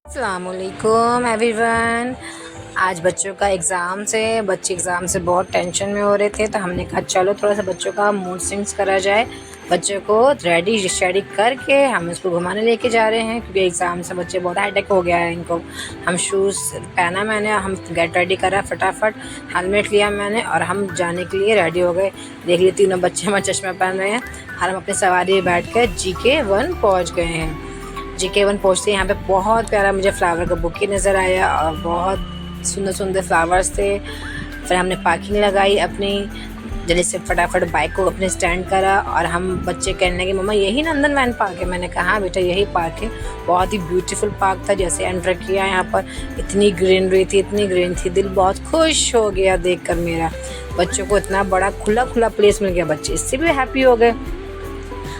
अस्सलामुअलैकुम एवरीवन। आज बच्चों का एग्ज़ाम से बच्चे एग्ज़ाम से बहुत टेंशन में हो रहे थे, तो हमने कहा चलो थोड़ा सा बच्चों का मूड स्विंग्स करा जाए। बच्चों को रेडी शेडी करके हम इसको घुमाने लेके जा रहे हैं, क्योंकि एग्ज़ाम से बच्चे बहुत हेडेक हो गया है इनको। हम शूज़ पहना मैंने, हम गेट रेडी करा फटाफट, हेलमेट लिया मैंने और हम जाने के लिए रेडी हो गए। देख लिए तीनों बच्चे हमारे चश्मा पहन रहे हैं और हम अपनी सवारी में बैठ कर GK1 पहुँच गए हैं। GK1 पहुँचते यहाँ पे बहुत प्यारा मुझे फ्लावर का बुके नज़र आया और बहुत सुंदर सुंदर फ्लावर्स थे। फिर हमने पार्किंग लगाई अपनी, जल्दी से फटाफट बाइक को अपने स्टैंड करा और हम बच्चे कहने लगे मम्मा यही नंदनवन पार्क है। मैंने कहा हाँ बेटा यही पार्क है। बहुत ही ब्यूटीफुल पार्क था। जैसे एंटर किया यहाँ पर इतनी ग्रीनरी थी, इतनी ग्रीन थी, दिल बहुत खुश हो गया देखकर मेरा। बच्चों को इतना बड़ा खुला खुला प्लेस मिल गया, बच्चे इससे भी हैप्पी हो गए।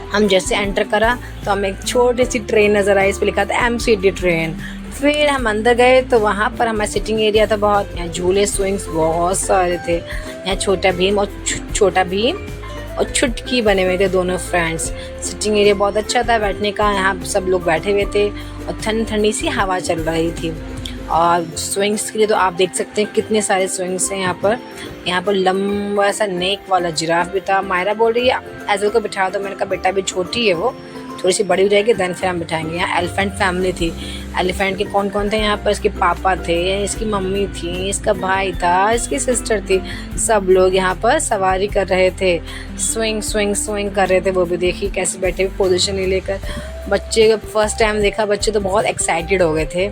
हम जैसे एंटर करा तो हमें एक छोटी सी ट्रेन नज़र आई, इस पर लिखा था MCD ट्रेन। फिर हम अंदर गए तो वहाँ पर हमारा सिटिंग एरिया था बहुत, यहाँ झूले स्विंग्स बहुत सारे थे। यहाँ छोटा भीम और छुटकी बने हुए थे, दोनों फ्रेंड्स। सिटिंग एरिया बहुत अच्छा था बैठने का, यहाँ सब लोग बैठे हुए थे और ठंडी ठंडी सी हवा चल रही थी। और स्विंग्स के लिए तो आप देख सकते हैं कितने सारे स्विंग्स हैं यहाँ पर। यहाँ पर लंबा सा नेक वाला जिराफ भी था। मायरा बोल रही है एज़ल को बिठा दो। मैंने कहा बेटा अभी छोटी है, वो थोड़ी सी बड़ी हो जाएगी देन फिर हम बिठाएंगे। यहाँ एलिफेंट फैमिली थी। एलिफेंट के कौन कौन थे यहाँ पर? इसके पापा थे, इसकी मम्मी थी, इसका भाई था, इसकी सिस्टर थी। सब लोग यहाँ पर सवारी कर रहे थे, स्विंग स्विंग स्विंग कर रहे थे। वो भी देखिए कैसे बैठे हुए पोजीशन नहीं लेकर। बच्चे फर्स्ट टाइम देखा, बच्चे तो बहुत एक्साइटेड हो गए थे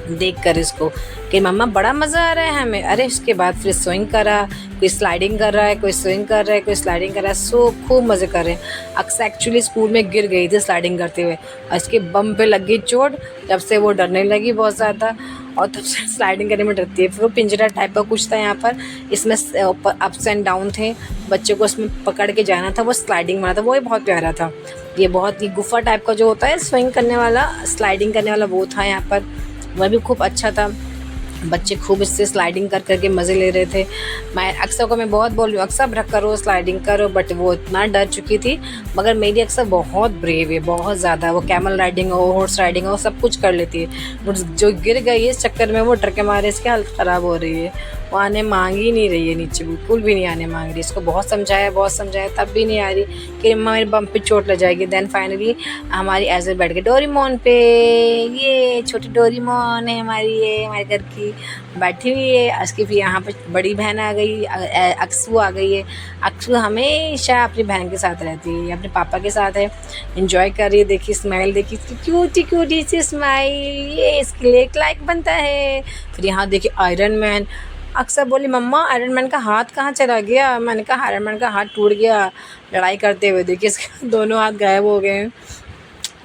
देख कर इसको कि मम्मा बड़ा मज़ा आ रहा है हमें। अरे उसके बाद फिर स्विंग करा, कोई स्लाइडिंग कर रहा है, कोई स्विंग कर रहा है, कोई स्लाइडिंग कर रहा है। सो खूब मज़े कर रहे हैं। अक्सर एक्चुअली स्कूल में गिर गई थी स्लाइडिंग करते हुए और इसके बम पे लग गई चोट। तब से वो डरने लगी बहुत ज़्यादा और तब से स्लाइडिंग करने में डरती है। फिर वो पिंजरा टाइप का कुछ था यहाँ पर, इसमें अप्स एंड डाउन थे, बच्चों को उसमें पकड़ के जाना था। वो स्लाइडिंग वाला था, वो भी बहुत प्यारा था। ये बहुत ही गुफा टाइप का जो होता है स्विंग करने वाला, स्लाइडिंग करने वाला, वो था यहाँ पर। वह भी खूब अच्छा था। बच्चे खूब इससे स्लाइडिंग कर करके मज़े ले रहे थे। मैं अक्सर को मैं बहुत बोल रही हूँ अक्सर करो स्लाइडिंग करो, बट वो इतना डर चुकी थी। मगर मेरी अक्सर बहुत ब्रेव है, बहुत ज़्यादा। वो कैमल राइडिंग हो, हॉर्स राइडिंग हो, सब कुछ कर लेती है। बट जो गिर गई है इस चक्कर में वो डर के मारे इसकी हालत ख़राब हो रही है। वो आने मांग ही नहीं रही है नीचे, बिल्कुल भी नहीं आने मांग रही। इसको बहुत समझाया तब भी नहीं आ रही कि मम्मा मेरे बम पे चोट लग जाएगी। देन फाइनली हमारी एज़ल बैठ गई डोरीमोन पे। ये छोटी डोरीमोन है हमारी, ये हमारे घर की बैठी हुई है। उसकी फिर यहाँ पर बड़ी बहन आ गई, अक्सू आ गई है। अक्सू हमेशा अपनी बहन के साथ रहती है, अपने पापा के साथ है, इंजॉय कर रही है। देखिए स्माइल, देखिए इसकी क्यूटी सी स्माइल, ये इसके लिए एक लाइक बनता है। फिर यहाँ देखिए आयरन मैन। अक्सर बोली मम्मा आयरन मैन का हाथ कहाँ चला गया? मैंने कहा आयरन मैन का हाथ टूट गया लड़ाई करते हुए। देखिए इसके दोनों हाथ गायब हो गए हैं।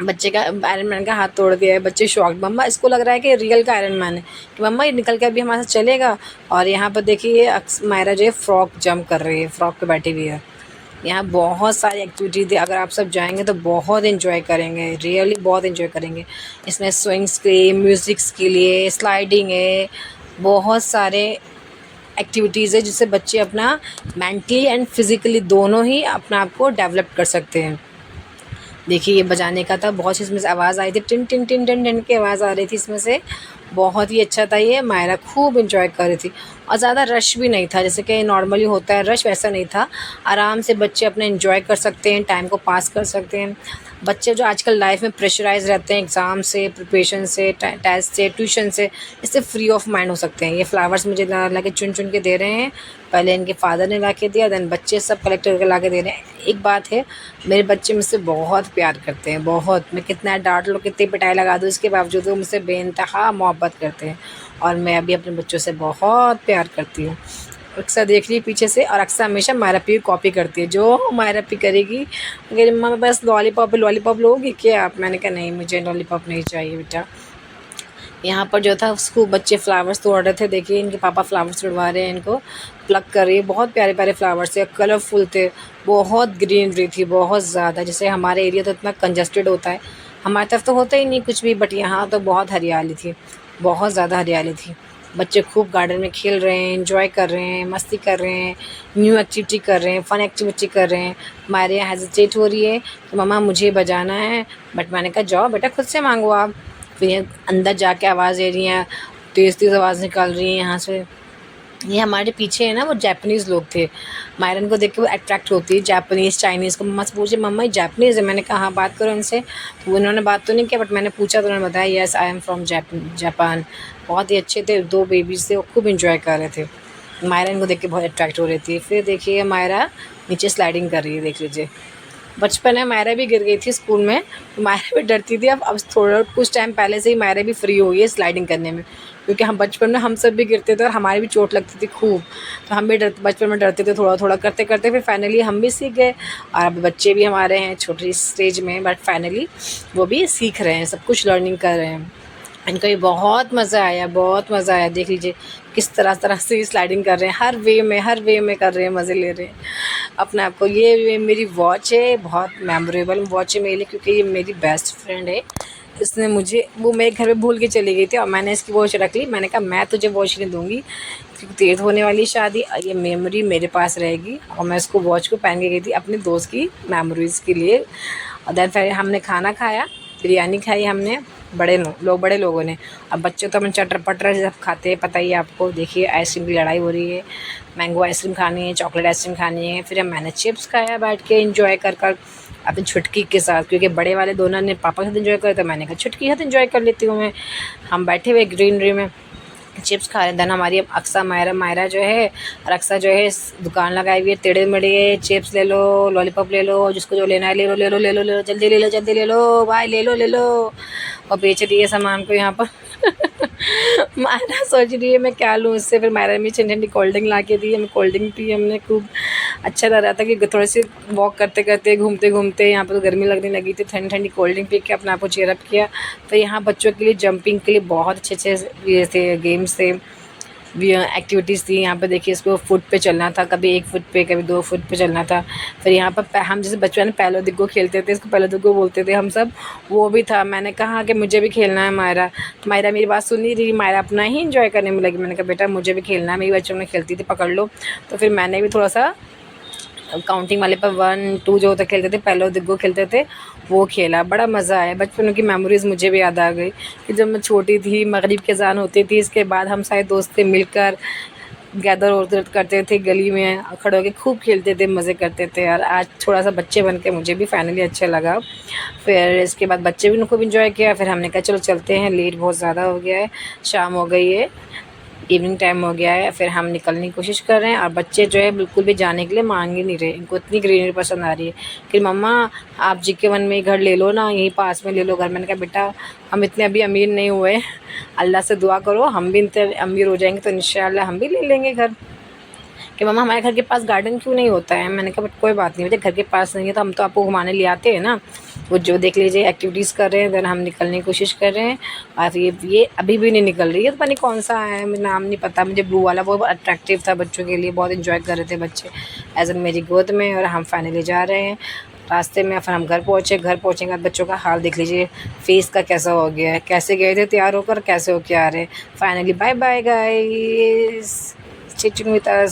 बच्चे का आयरन मैन का हाथ तोड़ दिया है। बच्चे शॉक्ड, मम्मा इसको लग रहा है कि रियल का आयरन मैन है, कि मम्मा ये निकल के अभी हमारे साथ चलेगा। और यहाँ पर देखिए मायरा जो है फ्रॉक जंप कर रही है, फ्रॉक पे बैठी हुई है। यहाँ बहुत सारी एक्टिविटी थी, अगर आप सब जाएंगे तो बहुत इन्जॉय करेंगे, रियली बहुत इन्जॉय करेंगे। इसमें स्विंग्स के, म्यूज़िक्स के लिए, स्लाइडिंग है, बहुत सारे एक्टिविटीज़ है जिससे बच्चे अपना मेंटली एंड फिज़िकली दोनों ही अपना आप को डेवलप कर सकते हैं। देखिए ये बजाने का था, बहुत सी इसमें से आवाज़ आई थी, tin tin tin tin tin की आवाज़ आ रही थी इसमें से। बहुत ही अच्छा था ये। मायरा खूब एंजॉय कर रही थी और ज़्यादा रश भी नहीं था, जैसे कि नॉर्मली होता है रश, वैसा नहीं था। आराम से बच्चे अपने एंजॉय कर सकते हैं, टाइम को पास कर सकते हैं। बच्चे जो आजकल लाइफ में प्रेशराइज रहते हैं एग्ज़ाम से, प्रिपरेशन से, टेस्ट से, ट्यूशन से, इससे फ्री ऑफ माइंड हो सकते हैं। ये फ्लावर्स मुझे ला के चुन चुन के दे रहे हैं। पहले इनके फादर ने ला के दिया, देन बच्चे सब कलेक्ट करके ला के दे रहे हैं। एक बात है, मेरे बच्चे मुझसे बहुत प्यार करते हैं, बहुत। मैं कितना डांट लो, कितनी पिटाई लगा दूँ, इसके बावजूद वो मुझसे बेइंतहा मोहब्बत करते हैं और मैं भी अपने बच्चों से बहुत प्यार करती हूँ। अक्सर देख रही है पीछे से और अक्सर हमेशा मायरा पी कॉपी करती है, जो मायरा पी करेगी मेरी मम्मा बस लॉलीपॉप लोगी क्या आप? मैंने कहा नहीं मुझे लॉलीपॉप नहीं चाहिए बेटा। यहाँ पर जो था उसको बच्चे फ्लावर्स तोड़ रहे थे। देखिए इनके पापा फ्लावर्स तोड़वा रहे हैं, इनको प्लक कर रही है। बहुत प्यारे प्यारे फ्लावर्स थे, कलरफुल थे, बहुत ग्रीनरी थी, बहुत ज़्यादा। जैसे हमारे एरिया तो इतना कंजस्टेड होता है, हमारी तरफ तो होता ही नहीं कुछ भी, बट यहाँ तो बहुत हरियाली थी, बहुत ज़्यादा हरियाली थी। बच्चे खूब गार्डन में खेल रहे हैं, एंजॉय कर रहे हैं, मस्ती कर रहे हैं, न्यू एक्टिविटी कर रहे हैं, फ़न एक्टिविटी कर रहे हैं। हमारे यहाँ हेजिटेट हो रही है कि मम्मा मुझे बजाना है, बट मैंने कहा जाओ बेटा खुद से मांगो आप। फिर ये अंदर जाके आवाज़ दे रही हैं, तेज़-तेज़ आवाज़ निकाल रही हैं यहाँ से। ये हमारे पीछे है ना, वो जापानीज़ लोग थे। मायरन को देख के वो अट्रैक्ट होती है, जापानीज़, चाइनीज़ को मम्मा से पूछे, मम्मा ये जापानीज़ है? मैंने कहा हाँ, बात करो इनसे। तो उन्होंने बात तो नहीं किया, बट मैंने पूछा तो उन्होंने बताया yes I am from Japan. बहुत ही अच्छे थे, 2 बेबीज़ थे, वो खूब एन्जॉय कर रहे थे। मायरा इनको देख के बहुत अट्रैक्ट हो रही थी। फिर देखिए मायरा नीचे स्लाइडिंग कर रही है, देख लीजिए। बचपन में मायरा भी गिर गई थी स्कूल में, तो मायरा भी डरती थी। अब थोड़ा कुछ टाइम पहले से ही मायरा भी फ्री हो गई है स्लाइडिंग करने में, क्योंकि हम बचपन में हम सब भी गिरते थे और हमारी भी चोट लगती थी खूब। तो हम भी बचपन में डरते थे, थोड़ा-थोड़ा करते-करते फिर फाइनली हम भी सीख गए। और अब बच्चे भी हमारे हैं छोटी स्टेज में, बट फाइनली वो भी सीख रहे हैं, सब कुछ लर्निंग कर रहे हैं। इनको ये बहुत मज़ा आया, बहुत मज़ा आया। देख लीजिए किस तरह-तरह से ये स्लाइडिंग कर रहे हैं, हर वे में कर रहे हैं, मज़े ले रहे हैं अपने आप को। ये मेरी वॉच है, बहुत मेमोरेबल वॉच है मेरे लिए, क्योंकि ये मेरी बेस्ट फ्रेंड है। इसने मुझे, वो मेरे घर पे भूल के चली गई थी और मैंने इसकी वॉच रख ली। मैंने कहा मैं तुझे वॉच नहीं दूँगी, क्योंकि तेरी तो होने वाली शादी, ये मेमोरी मेरे पास रहेगी। और मैं इसको वॉच को पहन के गई थी अपने दोस्त की मेमोरीज़ के लिए। और देन फिर हमने खाना खाया, बिरयानी खाई हमने, बड़े लोगों ने। अब बच्चे तो हम चटर-पटर सब खाते हैं, पता ही है आपको। देखिए आइसक्रीम की लड़ाई हो रही है, मैंगो आइसक्रीम खानी है, चॉकलेट आइसक्रीम खानी है। फिर मैंने चिप्स खाया बैठ के एंजॉय कर अपनी छुटकी के साथ, क्योंकि बड़े वाले दोनों ने पापा के साथ एंजॉय किया, तो मैंने कहा छुटकी के साथ एंजॉय कर लेती हूँ मैं। हम बैठे हुए ग्रीनरी में चिप्स खा रहे। देन हमारी अक्सा मायरा जो है, और अक्सा जो है दुकान लगाई हुई है टेढ़े मेढ़े, चिप्स ले लो, लॉलीपॉप ले लो, जिसको जो लेना है ले लो ले लो ले लो ले लो, जल्दी ले लो जल्दी ले लो भाई, ले लो ले लो। और बेच रही है सामान को यहाँ पर। मायरा सोच रही है मैं क्या लूँ इससे। फिर मायरा ने ठंडी ठंडी कोल्ड ड्रिंक ला के दी, हमें कोल्ड ड्रिंक पी हमने खूब। अच्छा लग रहा था कि थोड़ी सी वॉक करते करते घूमते घूमते, यहाँ पर तो गर्मी लगने लगी थी, ठंडी ठंडी कोल्ड ड्रिंक पी के अपने आप को चेयर अप किया। फिर यहाँ बच्चों के लिए जंपिंग के लिए बहुत अच्छे अच्छे ये थे, गेम्स थे, एक्टिविटीज़ थी। यहाँ पे देखिए इसको फुट पे चलना था, कभी 1 फुट पे, कभी 2 फुट पे चलना था। फिर यहाँ पर हम जैसे बचपन में पहलो दिग्गो खेलते थे, इसको पहलो दिग्गो बोलते थे हम सब, वो भी था। मैंने कहा कि मुझे भी खेलना है मायरा, तो मायरा मेरी बात सुन नहीं रही, मायरा अपना ही इंजॉय करने में लगी। मैंने कहा बेटा मुझे भी खेलना है, मेरी बच्चों में खेलती थी, पकड़ लो। तो फिर मैंने भी थोड़ा सा काउंटिंग वाले पर 1 2 जो होता खेलते थे, पहलो दिग्गो खेलते थे, वो खेला। बड़ा मज़ा आया, बचपन की मेमोरीज़ मुझे भी याद आ गई कि जब मैं छोटी थी, मगरिब की अज़ान होती थी, इसके बाद हम सारे दोस्त थे मिलकर गैदर वैदर करते थे गली में, खड़े होकर खूब खेलते थे, मज़े करते थे। और आज थोड़ा सा बच्चे बन के मुझे भी फाइनली अच्छा लगा। फिर इसके बाद बच्चे भी खूब इंजॉय किया। फिर हमने कहा चलो चलते हैं, लेट बहुत ज़्यादा हो गया है, शाम हो गई है, इवनिंग टाइम हो गया है। फिर हम निकलने की कोशिश कर रहे हैं, और बच्चे जो है बिल्कुल भी जाने के लिए मांग ही नहीं रहे। इनको इतनी ग्रीनरी पसंद आ रही है कि मम्मा आप GK1 में ही घर ले लो ना, यहीं पास में ले लो घर। मैंने कहा बेटा हम इतने अभी अमीर नहीं हुए, अल्लाह से दुआ करो हम भी इतने अमीर हो जाएंगे तो इंशाल्लाह हम भी ले लेंगे घर। कि मम्मा हमारे घर के पास गार्डन क्यों नहीं होता है? मैंने कहा बट कोई बात नहीं बेटा, घर के पास नहीं है तो हम तो आपको घुमाने ले आते हैं ना। वो जो देख लीजिए एक्टिविटीज़ कर रहे हैं, देन हम निकलने की कोशिश कर रहे हैं। और ये अभी भी नहीं निकल रही है, तो पता नहीं कौन सा है, मुझे नाम नहीं पता। मुझे ब्लू वाला बहुत अट्रैक्टिव था बच्चों के लिए, बहुत इंजॉय कर रहे थे बच्चे एज मेरी गोद में। और हम फाइनली जा रहे हैं रास्ते में, फिर हम घर पहुँचे। घर पहुँचने के बाद बच्चों का हाल देख लीजिए, फेस का कैसा हो गया है, कैसे गए थे तैयार होकर, कैसे होके आ रहे हैं। Finally bye bye guys, chatting with us.